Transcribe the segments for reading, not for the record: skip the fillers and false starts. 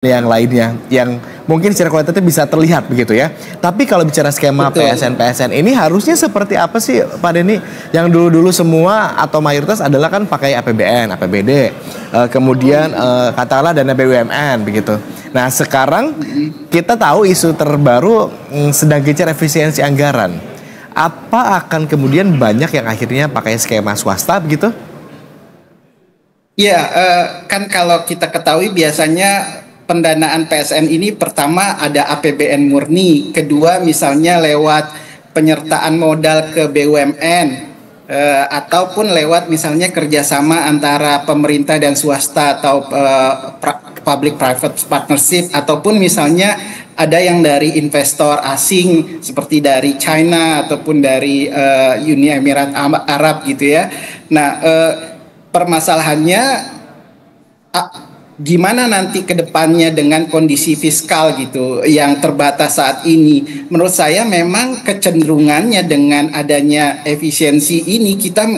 yang lainnya yang mungkin secara kualitatif bisa terlihat begitu ya. Tapi kalau bicara skema PSN ini harusnya seperti apa sih Pak Denny? Yang dulu-dulu semua atau mayoritas adalah kan pakai APBN, APBD, kemudian katakanlah dana BUMN begitu. Nah sekarang kita tahu isu terbaru sedang gencar efisiensi anggaran. Apa akan kemudian banyak yang akhirnya pakai skema swasta begitu? Ya, kan kalau kita ketahui biasanya pendanaan PSN ini pertama ada APBN murni, kedua misalnya lewat penyertaan modal ke BUMN, ataupun lewat misalnya kerjasama antara pemerintah dan swasta atau public private partnership, ataupun misalnya ada yang dari investor asing seperti dari China ataupun dari Uni Emirat Arab gitu ya. Nah, permasalahannya gimana nanti ke depannya dengan kondisi fiskal gitu yang terbatas saat ini. Menurut saya memang kecenderungannya dengan adanya efisiensi ini kita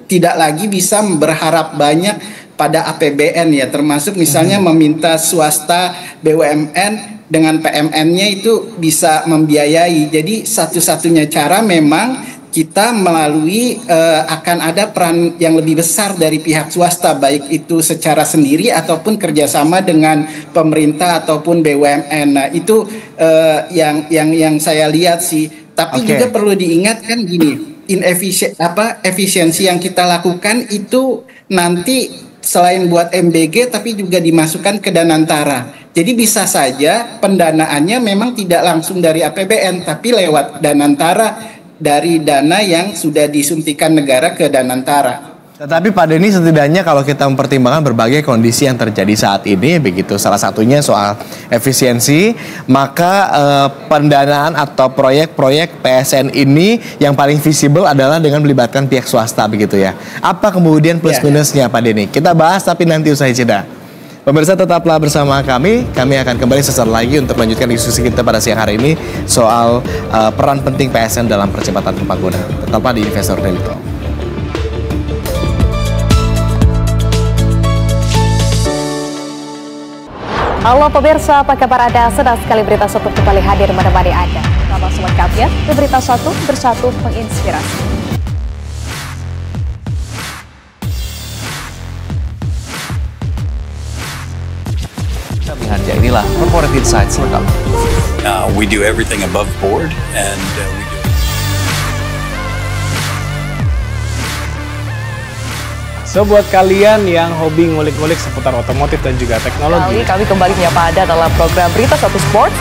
tidak lagi bisa berharap banyak pada APBN ya, termasuk misalnya meminta swasta BUMN dengan PMN-nya itu bisa membiayai. Jadi satu-satunya cara memang kita melalui akan ada peran yang lebih besar dari pihak swasta, baik itu secara sendiri ataupun kerjasama dengan pemerintah ataupun BUMN. Nah itu yang saya lihat sih. Tapi juga perlu diingatkan gini, efisiensi yang kita lakukan itu nanti selain buat MBG tapi juga dimasukkan ke Danantara. Jadi bisa saja pendanaannya memang tidak langsung dari APBN tapi lewat Danantara, dari dana yang sudah disuntikan negara ke Danantara. Tetapi Pak Denny setidaknya kalau kita mempertimbangkan berbagai kondisi yang terjadi saat ini, begitu salah satunya soal efisiensi, maka pendanaan atau proyek-proyek PSN ini yang paling visible adalah dengan melibatkan pihak swasta begitu ya. Apa kemudian plus minusnya Pak Denny? Kita bahas tapi nanti usai jeda. Pemirsa tetaplah bersama kami akan kembali sesaat lagi untuk melanjutkan diskusi kita pada siang hari ini soal peran penting PSN dalam percepatan pembangunan. Tetaplah di Investor Daily Talk. Halo pemirsa, apa kabar Anda? Senang sekali Berita Satu kembali hadir menemani Anda. Nama selengkapnya, Berita Satu bersatu menginspirasi. Inilah Corporate Insights selengkapnya. We do everything above board and we do. So buat kalian yang hobi ngulik-ngulik seputar otomotif dan juga teknologi, kami kembali menyapa Anda dalam program Berita Satu Sport.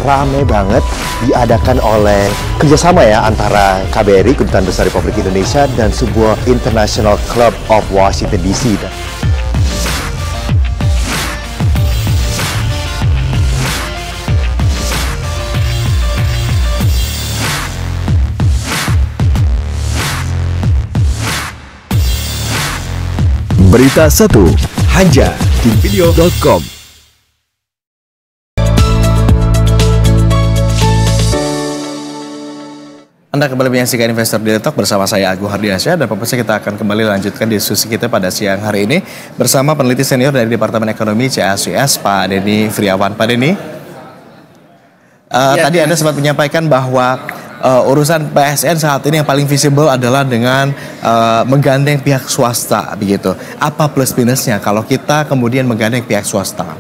Rame banget diadakan oleh kerjasama ya antara KBRI, Kedutaan Besar Republik Indonesia, dan sebuah International Club of Washington DC. Berita Satu hanya di video.com. Anda kembali menyaksikan Investor Daily Talk bersama saya Agung Hardiansyah, dan pemirsa kita akan kembali lanjutkan diskusi kita pada siang hari ini bersama peneliti senior dari Departemen Ekonomi CASUS, Pak Denny Friawan. Pak Denny, tadi Anda sempat menyampaikan bahwa urusan PSN saat ini yang paling visible adalah dengan menggandeng pihak swasta, begitu. Apa plus minusnya kalau kita kemudian menggandeng pihak swasta?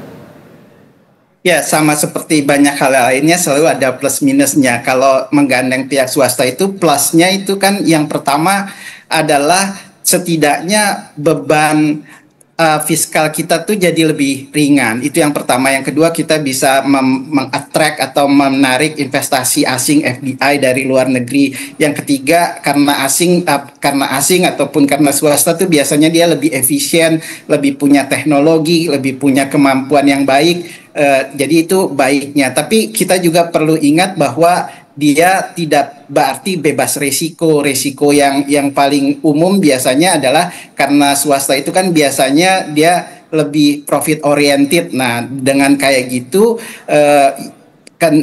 Ya, sama seperti banyak hal lainnya selalu ada plus minusnya. Kalau menggandeng pihak swasta itu plusnya itu kan yang pertama adalah setidaknya beban fiskal kita tuh jadi lebih ringan. Itu yang pertama. Yang kedua, kita bisa meng-attract atau menarik investasi asing FDI dari luar negeri. Yang ketiga, karena asing ataupun karena swasta tuh biasanya dia lebih efisien, lebih punya teknologi, lebih punya kemampuan yang baik. Jadi itu baiknya. Tapi kita juga perlu ingat bahwa dia tidak berarti bebas resiko. Resiko yang paling umum biasanya adalah karena swasta itu kan biasanya dia lebih profit oriented. Nah, dengan kayak gitu kan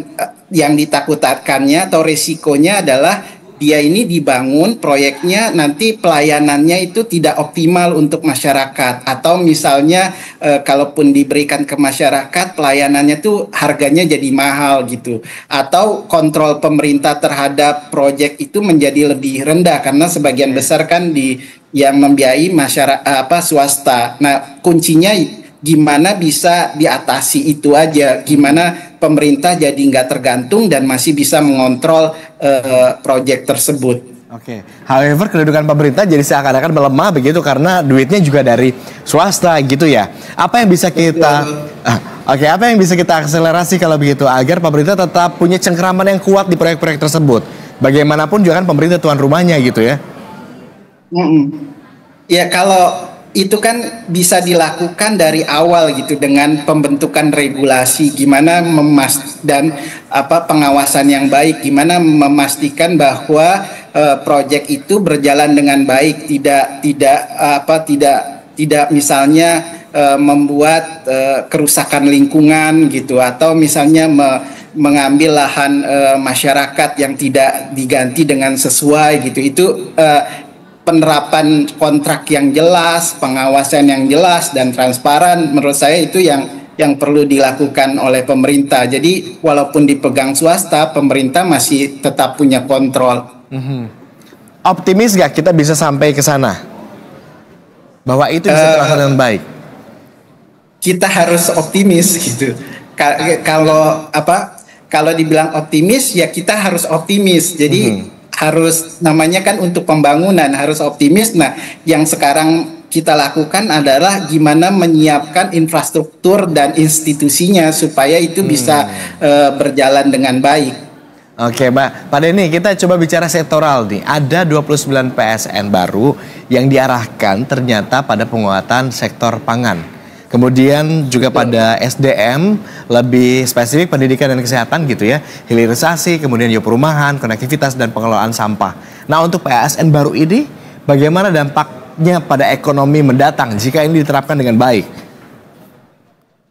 yang ditakutkannya atau resikonya adalah dia ini dibangun proyeknya nanti pelayanannya itu tidak optimal untuk masyarakat, atau misalnya kalaupun diberikan ke masyarakat pelayanannya tuh harganya jadi mahal gitu, atau kontrol pemerintah terhadap proyek itu menjadi lebih rendah karena sebagian besar kan yang membiayai masyarakat swasta. Nah, kuncinya gimana bisa diatasi itu aja, gimana pemerintah jadi nggak tergantung dan masih bisa mengontrol proyek tersebut. Oke. However, kedudukan pemerintah jadi seakan-akan melemah begitu karena duitnya juga dari swasta gitu ya. Apa yang bisa kita apa yang bisa kita akselerasi kalau begitu agar pemerintah tetap punya cengkeraman yang kuat di proyek-proyek tersebut? Bagaimanapun juga kan pemerintah tuan rumahnya gitu ya. Ya, kalau itu kan bisa dilakukan dari awal gitu dengan pembentukan regulasi, gimana dan pengawasan yang baik, gimana memastikan bahwa proyek itu berjalan dengan baik, tidak misalnya membuat kerusakan lingkungan gitu, atau misalnya mengambil lahan masyarakat yang tidak diganti dengan sesuai gitu. Itu penerapan kontrak yang jelas, pengawasan yang jelas dan transparan, menurut saya itu yang perlu dilakukan oleh pemerintah. Jadi walaupun dipegang swasta, pemerintah masih tetap punya kontrol. Optimis gak kita bisa sampai ke sana? Bahwa itu bisa terlaksana dengan baik? Kita harus optimis gitu. Kalau dibilang optimis ya kita harus optimis. Jadi harus, namanya kan untuk pembangunan harus optimis. Nah, yang sekarang kita lakukan adalah gimana menyiapkan infrastruktur dan institusinya supaya itu bisa berjalan dengan baik. Oke, Pak Denny, kita coba bicara sektoral nih. Ada 29 PSN baru yang diarahkan ternyata pada penguatan sektor pangan. Kemudian juga pada SDM, lebih spesifik pendidikan dan kesehatan gitu ya. Hilirisasi, kemudian juga perumahan, konektivitas dan pengelolaan sampah. Nah, untuk PSN baru ini, bagaimana dampaknya pada ekonomi mendatang jika ini diterapkan dengan baik?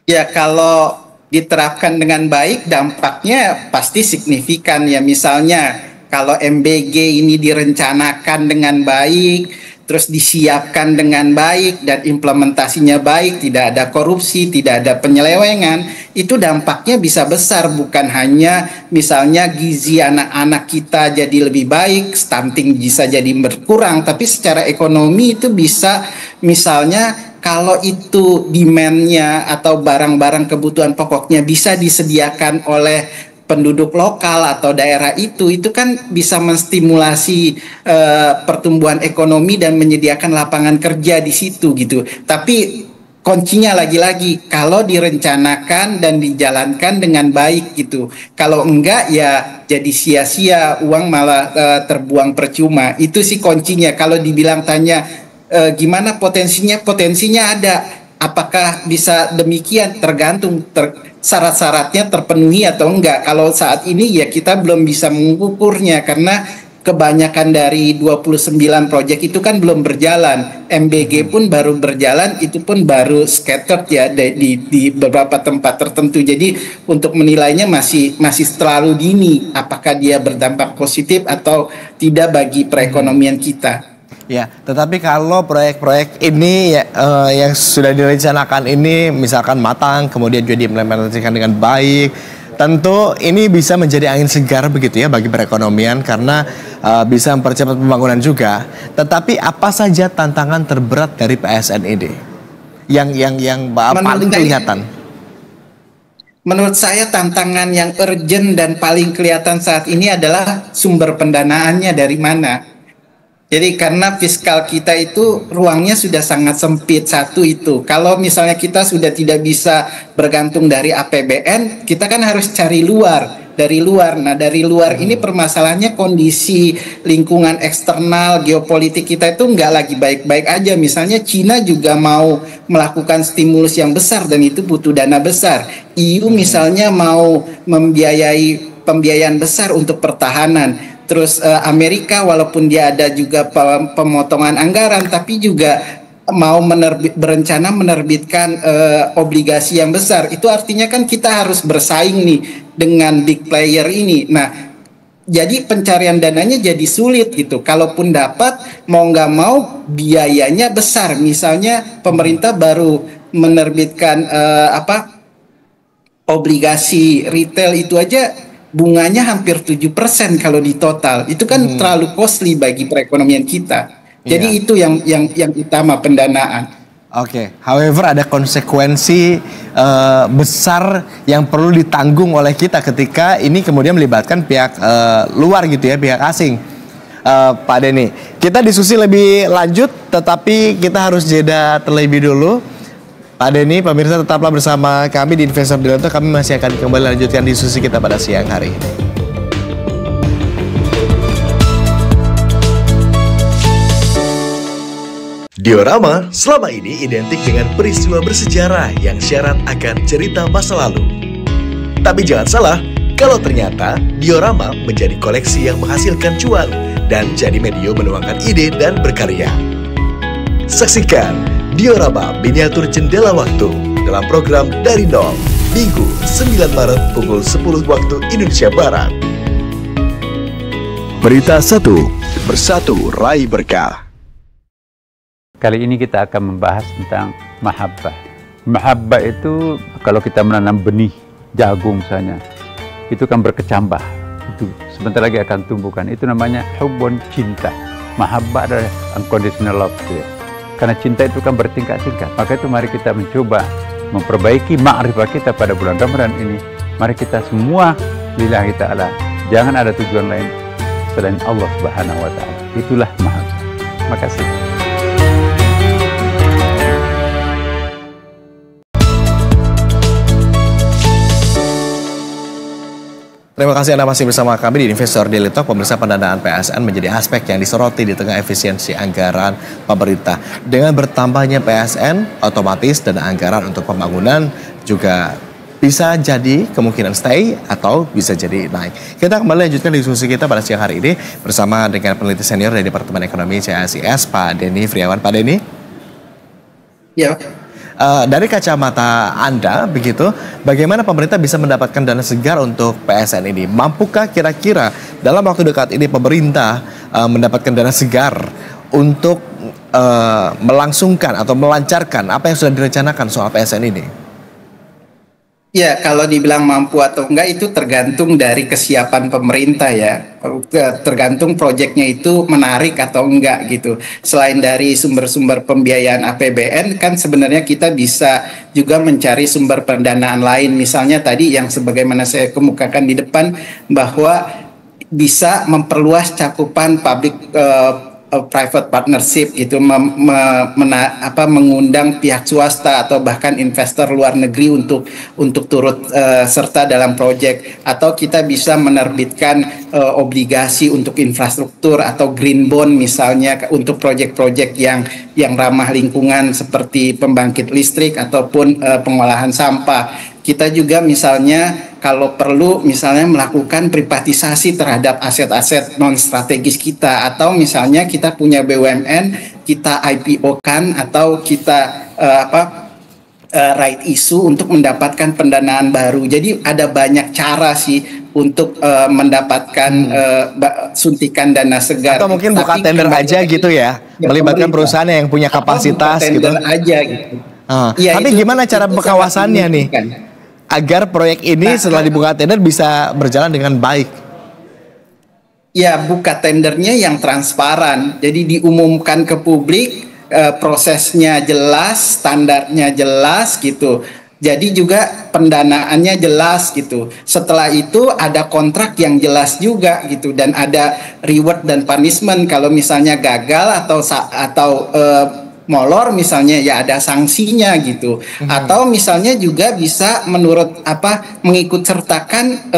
Ya, kalau diterapkan dengan baik, dampaknya pasti signifikan ya. Misalnya, kalau MBG ini direncanakan dengan baik, terus disiapkan dengan baik dan implementasinya baik, tidak ada korupsi, tidak ada penyelewengan, itu dampaknya bisa besar, bukan hanya misalnya gizi anak-anak kita jadi lebih baik, stunting bisa jadi berkurang, tapi secara ekonomi itu bisa, misalnya kalau itu demand-nya atau barang-barang kebutuhan pokoknya bisa disediakan oleh penduduk lokal atau daerah itu kan bisa menstimulasi pertumbuhan ekonomi dan menyediakan lapangan kerja di situ gitu. Tapi kuncinya lagi-lagi kalau direncanakan dan dijalankan dengan baik gitu. Kalau enggak ya jadi sia-sia, uang malah terbuang percuma. Itu sih kuncinya. Kalau dibilang tanya gimana potensinya ada. Apakah bisa demikian? Tergantung syarat-syaratnya terpenuhi atau enggak. Kalau saat ini ya kita belum bisa mengukurnya karena kebanyakan dari 29 proyek itu kan belum berjalan. MBG pun baru berjalan, itu pun baru scattered ya di beberapa tempat tertentu. Jadi untuk menilainya masih terlalu dini apakah dia berdampak positif atau tidak bagi perekonomian kita. Ya, tetapi kalau proyek-proyek ini yang sudah direncanakan ini misalkan matang, kemudian juga diimplementasikan dengan baik, tentu ini bisa menjadi angin segar begitu ya bagi perekonomian karena bisa mempercepat pembangunan juga. Tetapi apa saja tantangan terberat dari PSN ini? Yang paling kelihatan? Menurut saya tantangan yang urgent dan paling kelihatan saat ini adalah sumber pendanaannya dari mana. Jadi karena fiskal kita itu ruangnya sudah sangat sempit, satu itu. Kalau misalnya kita sudah tidak bisa bergantung dari APBN, kita kan harus cari dari luar. Nah, dari luar ini permasalahannya kondisi lingkungan eksternal, geopolitik kita itu nggak lagi baik-baik aja. Misalnya Cina juga mau melakukan stimulus yang besar dan itu butuh dana besar. EU misalnya mau membiayai pembiayaan besar untuk pertahanan. Terus Amerika walaupun dia ada juga pemotongan anggaran, tapi juga mau berencana menerbitkan obligasi yang besar, itu artinya kan kita harus bersaing nih dengan big player ini. Nah, jadi pencarian dananya jadi sulit gitu. Kalaupun dapat, mau nggak mau biayanya besar. Misalnya pemerintah baru menerbitkan obligasi retail itu aja bunganya hampir 7% kalau di total. Itu kan terlalu costly bagi perekonomian kita. Jadi itu yang utama pendanaan. Oke. However ada konsekuensi besar yang perlu ditanggung oleh kita ketika ini kemudian melibatkan pihak luar gitu ya, pihak asing. Pak Denny, kita diskusi lebih lanjut, tetapi kita harus jeda terlebih dulu. Pak Denny, pemirsa tetaplah bersama kami di Investor Daily Talk. Kami masih akan kembali lanjutkan diskusi kita pada siang hari ini. Diorama selama ini identik dengan peristiwa bersejarah yang syarat akan cerita masa lalu. Tapi jangan salah, kalau ternyata diorama menjadi koleksi yang menghasilkan cuan dan jadi medium menuangkan ide dan berkarya. Saksikan diorama miniatur jendela waktu dalam program Dari Nol, Minggu 9 Maret pukul 10 waktu Indonesia Barat. Berita 1, Bersatu Raih Berkah. Kali ini kita akan membahas tentang mahabbah. Mahabbah itu kalau kita menanam benih jagung misalnya, itu kan berkecambah. Itu sebentar lagi akan tumbuhkan. Itu namanya hubun, cinta. Mahabbah adalah unconditional love. Ya. Karena cinta itu kan bertingkat-tingkat. Maka itu mari kita mencoba memperbaiki ma'rifah kita pada bulan Ramadan ini. Mari kita semua lillahi ta'ala. Jangan ada tujuan lain selain Allah Subhanahu wa ta'ala. Itulah mahabbah. Terima kasih. Terima kasih Anda masih bersama kami di Investor Daily Talk. Pemirsa, pendanaan PSN menjadi aspek yang disoroti di tengah efisiensi anggaran pemerintah. Dengan bertambahnya PSN, otomatis dana anggaran untuk pembangunan juga bisa jadi kemungkinan stay atau bisa jadi naik. Kita kembali lanjutkan diskusi kita pada siang hari ini bersama dengan peneliti senior dari Departemen Ekonomi CSIS, Pak Denny Friawan. Pak Denny? Ya. Dari kacamata Anda, begitu, bagaimana pemerintah bisa mendapatkan dana segar untuk PSN ini? Mampukah kira-kira dalam waktu dekat ini pemerintah mendapatkan dana segar untuk melangsungkan atau melancarkan apa yang sudah direncanakan soal PSN ini? Ya, kalau dibilang mampu atau enggak itu tergantung dari kesiapan pemerintah ya. Tergantung proyeknya itu menarik atau enggak gitu. Selain dari sumber-sumber pembiayaan APBN, kan sebenarnya kita bisa juga mencari sumber pendanaan lain. Misalnya tadi yang sebagaimana saya kemukakan di depan bahwa bisa memperluas cakupan public private partnership gitu, mengundang pihak swasta atau bahkan investor luar negeri untuk turut serta dalam proyek, atau kita bisa menerbitkan obligasi untuk infrastruktur atau green bond misalnya untuk proyek-proyek yang ramah lingkungan seperti pembangkit listrik ataupun pengolahan sampah. Kita juga misalnya kalau perlu misalnya melakukan privatisasi terhadap aset-aset non strategis kita, atau misalnya kita punya BUMN, kita IPO-kan atau kita right issue untuk mendapatkan pendanaan baru. Jadi ada banyak cara sih untuk mendapatkan suntikan dana segar. Atau mungkin buka tender aja gitu ya, melibatkan perusahaan yang punya kapasitas gitu. Aja gitu. Ya, tapi gimana cara pengawasannya nih? Agar proyek ini setelah dibuka tender bisa berjalan dengan baik. Ya, buka tendernya yang transparan. Jadi diumumkan ke publik, prosesnya jelas, standarnya jelas gitu. Jadi juga pendanaannya jelas gitu. Setelah itu ada kontrak yang jelas juga gitu, dan ada reward dan punishment kalau misalnya gagal atau molor misalnya, ya ada sanksinya gitu. Atau misalnya juga bisa mengikut sertakan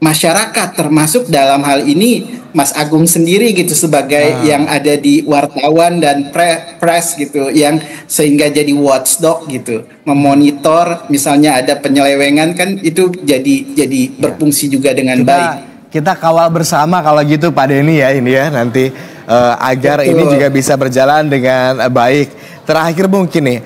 masyarakat, termasuk dalam hal ini Mas Agung sendiri gitu sebagai yang ada di wartawan dan press gitu, yang sehingga jadi watchdog gitu, memonitor misalnya ada penyelewengan, kan itu jadi berfungsi juga dengan baik. Kita kawal bersama kalau gitu Pak Denny ya, ini ya nanti agar Betul. ini juga bisa berjalan dengan baik. Terakhir mungkin nih,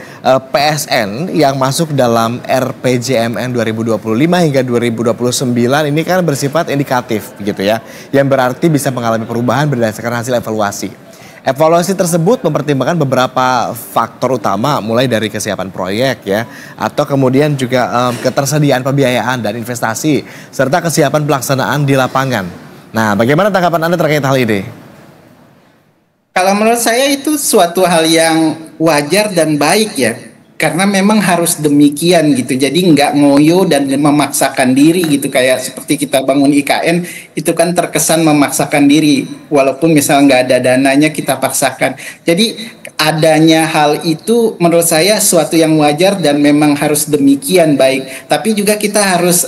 PSN yang masuk dalam RPJMN 2025 hingga 2029 ini kan bersifat indikatif begitu ya, yang berarti bisa mengalami perubahan berdasarkan hasil evaluasi. Evaluasi tersebut mempertimbangkan beberapa faktor utama, mulai dari kesiapan proyek ya, atau kemudian juga ketersediaan pembiayaan dan investasi, serta kesiapan pelaksanaan di lapangan. Nah, bagaimana tanggapan Anda terkait hal ini? Kalau menurut saya itu suatu hal yang wajar dan baik ya, karena memang harus demikian gitu. Jadi nggak ngoyo dan memaksakan diri gitu, kayak seperti kita bangun IKN itu kan terkesan memaksakan diri, walaupun misalnya nggak ada dananya kita paksakan. Jadi adanya hal itu menurut saya suatu yang wajar dan memang harus demikian baik. Tapi juga kita harus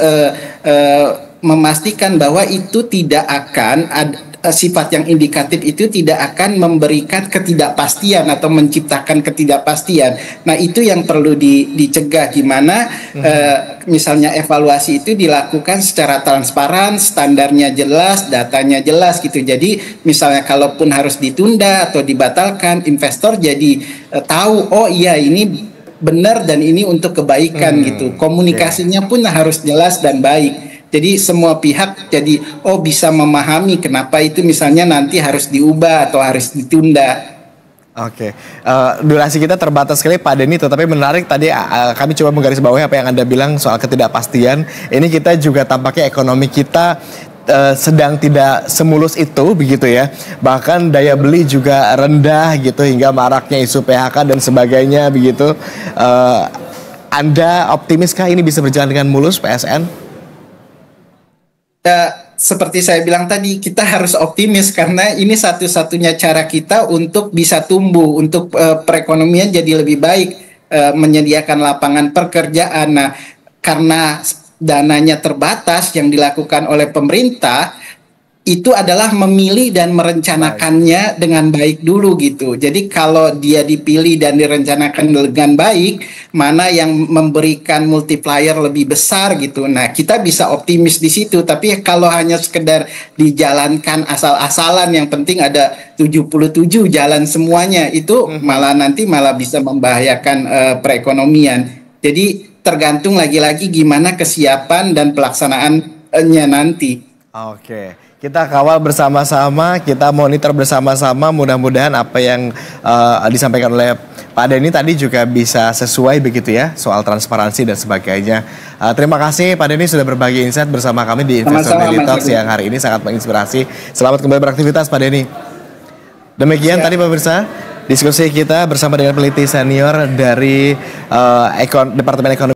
memastikan bahwa itu tidak akan sifat yang indikatif itu tidak akan memberikan ketidakpastian atau menciptakan ketidakpastian. Nah, itu yang perlu dicegah, gimana misalnya evaluasi itu dilakukan secara transparan, standarnya jelas, datanya jelas gitu. Jadi misalnya kalaupun harus ditunda atau dibatalkan, investor jadi tahu, oh iya ini benar dan ini untuk kebaikan gitu. Komunikasinya pun harus jelas dan baik. Jadi semua pihak jadi bisa memahami kenapa itu misalnya nanti harus diubah atau harus ditunda. Oke, durasi kita terbatas sekali Pak Denny, tetapi menarik tadi kami coba menggarisbawahi apa yang Anda bilang soal ketidakpastian. Ini kita juga tampaknya ekonomi kita sedang tidak semulus itu begitu ya. Bahkan daya beli juga rendah gitu hingga maraknya isu PHK dan sebagainya begitu. Anda optimiskah ini bisa berjalan dengan mulus PSN? Seperti saya bilang tadi, kita harus optimis karena ini satu-satunya cara kita untuk bisa tumbuh, untuk perekonomian jadi lebih baik, menyediakan lapangan pekerjaan. Nah, karena dananya terbatas, yang dilakukan oleh pemerintah itu adalah memilih dan merencanakannya dengan baik dulu gitu. Jadi kalau dia dipilih dan direncanakan dengan baik, mana yang memberikan multiplier lebih besar gitu. Nah, kita bisa optimis di situ. Tapi kalau hanya sekedar dijalankan asal-asalan, yang penting ada 77 jalan semuanya, itu malah nanti malah bisa membahayakan perekonomian. Jadi tergantung lagi-lagi gimana kesiapan dan pelaksanaannya nanti. Oke. Kita kawal bersama-sama, kita monitor bersama-sama, mudah-mudahan apa yang disampaikan oleh Pak Denny tadi juga bisa sesuai begitu ya, soal transparansi dan sebagainya. Terima kasih Pak Denny sudah berbagi insight bersama kami di Investor Daily Talks yang hari ini sangat menginspirasi. Selamat kembali beraktivitas Pak Denny. Demikian tadi pemirsa, diskusi kita bersama dengan peneliti senior dari Departemen Ekonomi